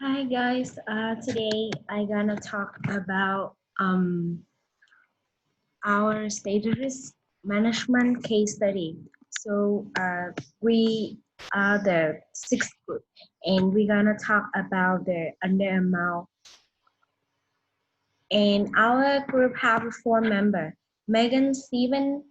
Hi guys, today I gonna talk about our status management case study. We are the sixth group and we're gonna talk about the under amount. And our group have four members: Megan, Stephen,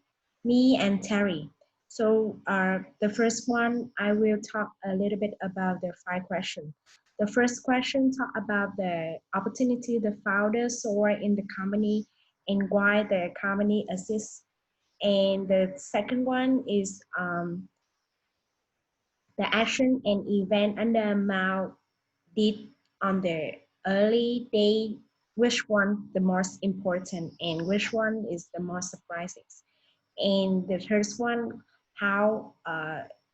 me, and Terry. The first one, I will talk a little bit about the five questions. The first question talk about the opportunity the founders saw in the company and why the company exists. And the second one is the action and event under amount did on the early day, which one the most important and which one is the most surprising. And the third one, how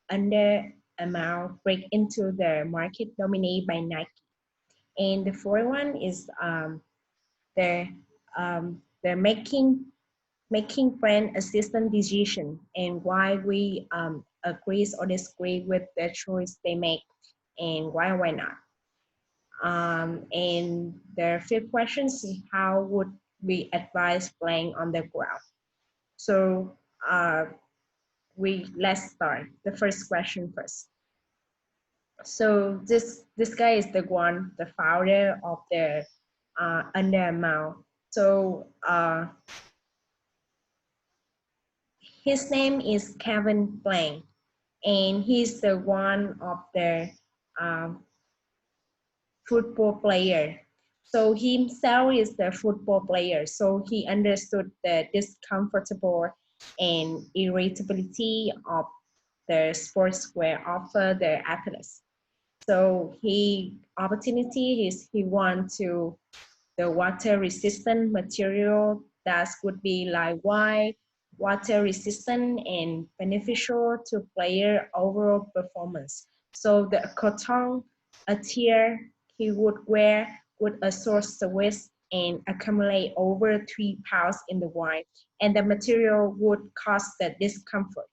under amount break into the market dominated by Nike. And the fourth one is the making brand assistant decision and why we agree or disagree with the choice they make and why not. And the fifth question is how would we advise playing on the ground? So uh, let's start the first question first. So this guy is the one, the founder of the Under Amount. So his name is Kevin Blank, and he's the one of the um, football player. So he himself is the football player. So he understood the discomfortable and irritability of the sportswear offer the athletes. So he opportunity is he want to the water resistant material that would be like wide, water resistant and beneficial to player overall performance. So the cotton attire he would wear would absorb the waste and accumulate over 3 pounds in the wine, and the material would cause the discomfort.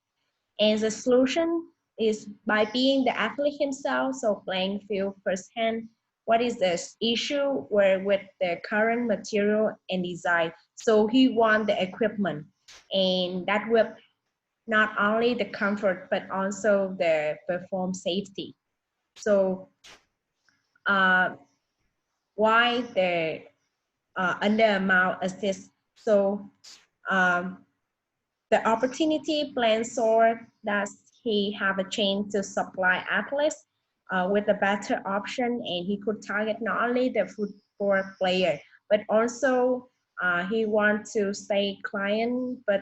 And the solution is by being the athlete himself, so playing field firsthand what is the issue where with the current material and design. So he want the equipment and that will not only the comfort but also the perform safety. So uh, why the under amount assist? So um, the opportunity plan saw that he have a chance to supply athletes with a better option, and he could target not only the football player, but also he want to stay client, but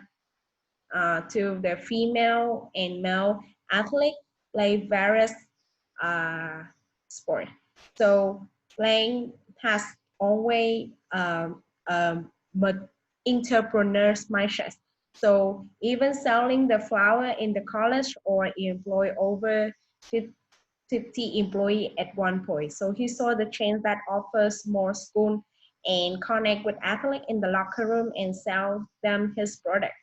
to the female and male athlete play various uh, sport. So playing has always entrepreneurs mindset. So even selling the flower in the college or employ over 50 employee at one point. So he saw the chain that offers more school and connect with athlete in the locker room and sell them his product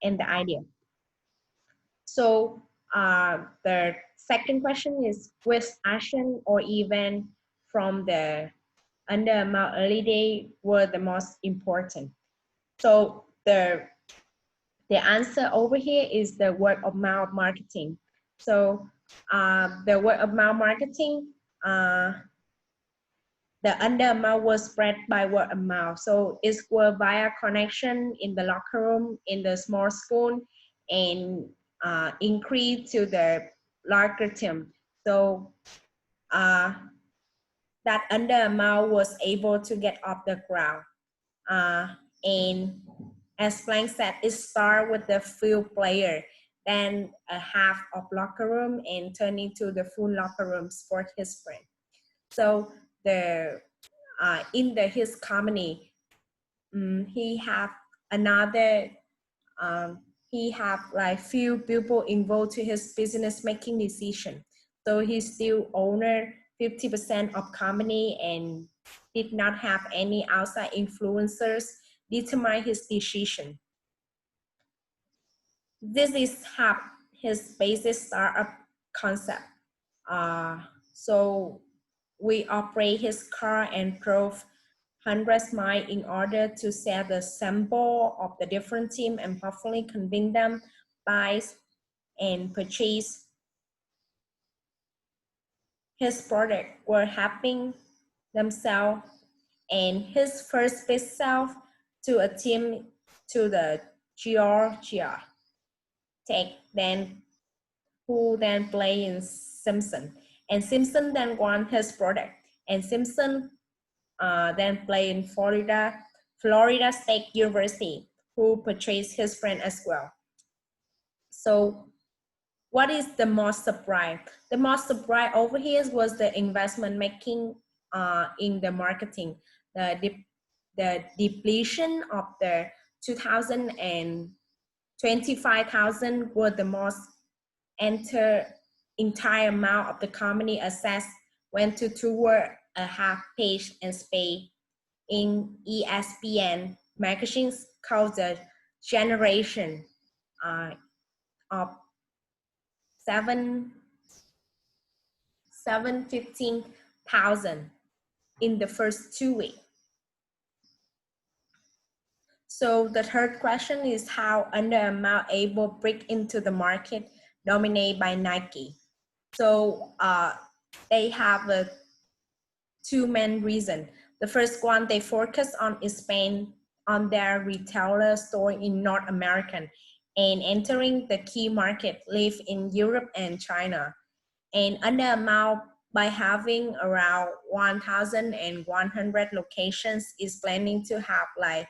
and the idea. So the second question is which action or event from the under amount early day were the most important? So the answer over here is the word of mouth marketing. So the word of mouth marketing, the under amount was spread by word of mouth. So it's were via connection in the locker room, in the small school, and increase to the larger team. So uh, that under amount was able to get off the ground. And as Plank said, it started with the field player, then a half of locker room and turn into the full locker rooms for his friend. So the in the his company, he have another he have like few people involved to his business making decision. So he still owner 50% of company and did not have any outside influencers determine his decision. This is how his basic startup concept. Uh, so we operate his car and drove hundreds miles in order to sell the sample of the different team and hopefully convince them buy and purchase his product were helping themselves and his first big sell to a team to the Georgia Tech then who then played in Simpson and Simpson then won his product and Simpson then played in Florida State University who purchased his friend as well. So what is the most surprise? The most surprise over here was the investment making in the marketing. The depletion of the 2025,000 were the most entire amount of the company assets went to toward a half page and space in ESPN magazines called the generation of 715,000 in the first 2 weeks. So the third question is how Under Armour able break into the market dominated by Nike. So they have two main reasons. The first one, they focus on expand on their retailer store in North America and entering the key market live in Europe and China. And Under Armour, by having around 1,100 locations, is planning to have like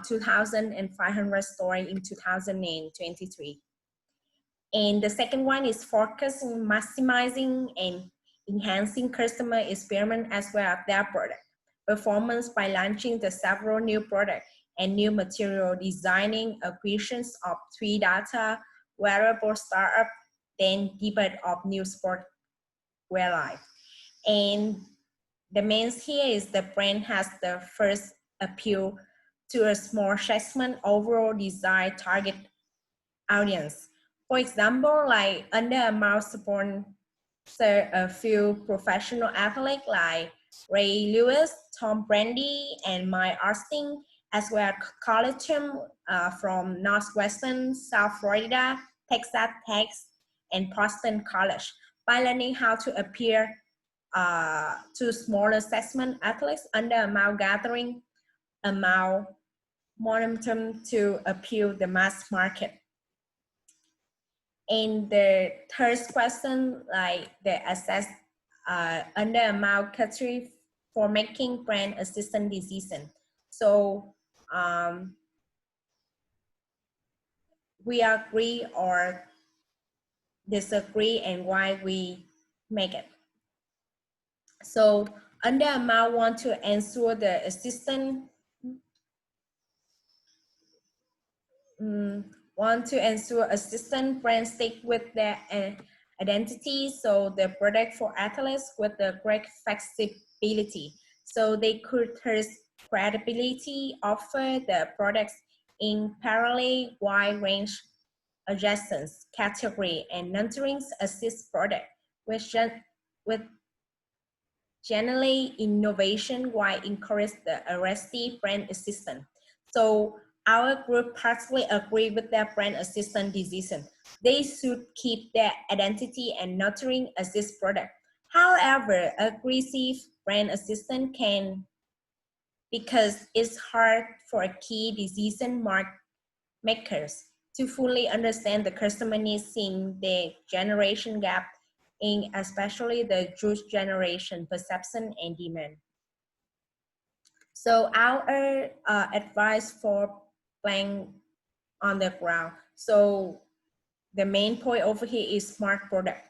2,500 stores in 2023. And the second one is focus on maximizing and enhancing customer experience as well as their product performance by launching the several new products and new material, designing acquisitions of 3 data wearable startup, then debut of new sport wear line. And the main here is the brand has the first appeal to a small segment overall design target audience. For example, like Under Armour sponsor a few professional athletes like Ray Lewis, Tom Brady, and Mike Austin, as well as college team from Northwestern, South Florida, Texas Tech, and Boston College. By learning how to appear to smaller segment athletes, Under Armour gathering amount momentum to appeal the mass market. And the third question, like the assess Under Armour category for making brand assistant decision. So we agree or disagree and why we make it. So Under Armour want to ensure the assistant want to ensure assistant brands stick with their identity, so the product for athletes with the great flexibility, so they could test credibility, offer the products in parallel wide range adjacent category and nurturing assist product with generally innovation while encourage the RSD brand assistant. So our group partially agree with their brand assistant decision. They should keep their identity and nurturing assist product. However, aggressive brand assistant can, because it's hard for key decision makers to fully understand the customer needs in the generation gap in especially the youth generation perception and demand. So our advice for playing on the ground. So the main point over here is smart product.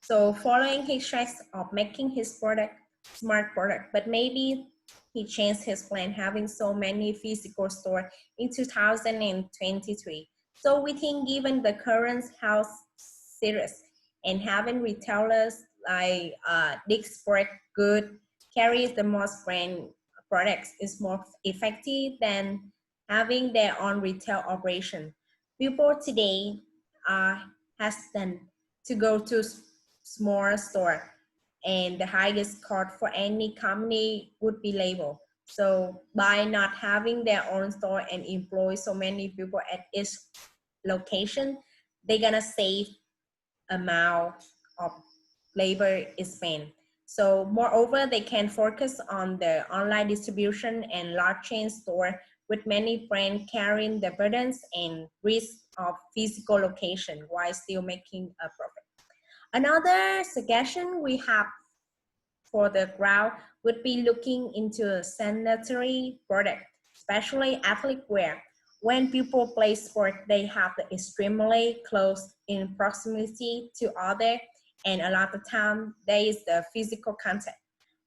So following his tracks of making his product smart product, but maybe he changed his plan having so many physical stores in 2023. So we think given the current health series and having retailers like Dick's Sporting Goods carries the most brand products is more effective than having their own retail operation. People today are hesitant to go to small store and the highest cost for any company would be labor. So by not having their own store and employ so many people at each location, they're gonna save amount of labor is spent. So moreover, they can focus on the online distribution and large chain store with many brands carrying the burdens and risk of physical location while still making a profit. Another suggestion we have for the crowd would be looking into sanitary product, especially athlete wear. When people play sport, they have the extremely close in proximity to other, and a lot of time there is the physical contact.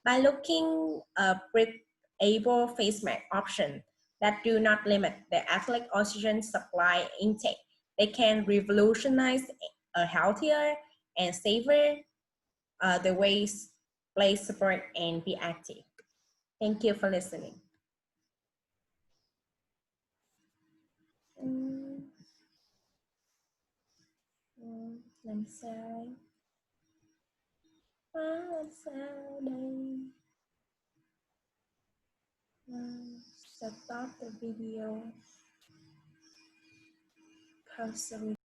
By looking a breathable face mask option that do not limit the athlete oxygen supply intake, they can revolutionize a healthier and safer the ways play support and be active. Thank you for listening. Mm, làm sao làm sao đây. Stop the video. Pause the